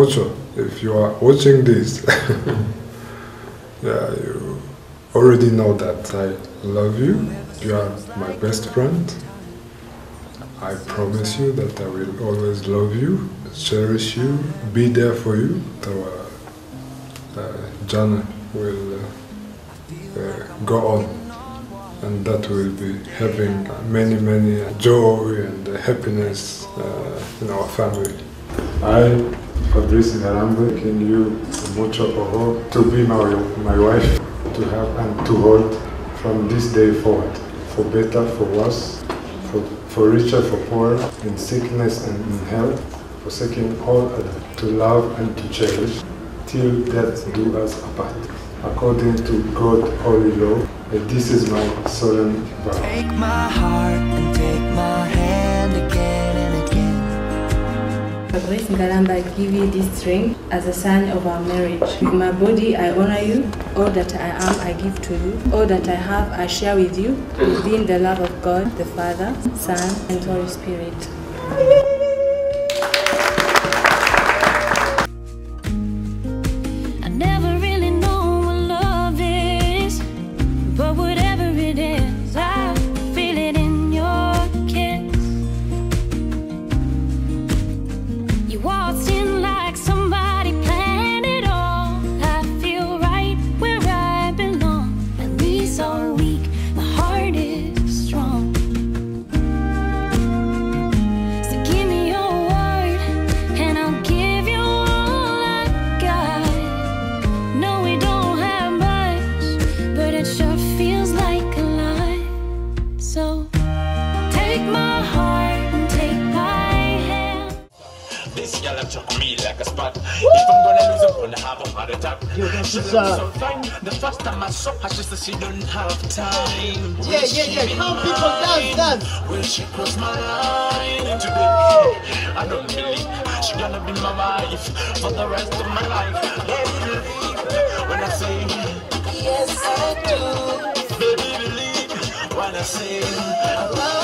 Mocho, if you are watching this, yeah, you already know that I love you. You are my best friend. I promise you that I will always love you, cherish you, be there for you. Our journey will go on, and that will be having many joy and happiness in our family. I, Fabrice Ngarambe, can you, Mocho Oho, to be my wife, to have and to hold from this day forward, for better, for worse, for richer, for poor, in sickness and in health, forsaking all other, to love and to cherish, till death do us apart. According to God's holy law, this is my solemn vow. Take my heart and take my hand again and again. Fabrice Ngarambe, I give you this ring as a sign of our marriage. With my body, I honor you. All that I am, I give to you. All that I have, I share with you, within the love of God, the Father, Son, and Holy Spirit. The first time I saw her, she said she don't have time. Yeah. How people dance. When she crossed my line today, I don't believe she gonna be my wife for the rest of my life. Baby, believe when I say yes, I do. Baby, believe when I say I love you.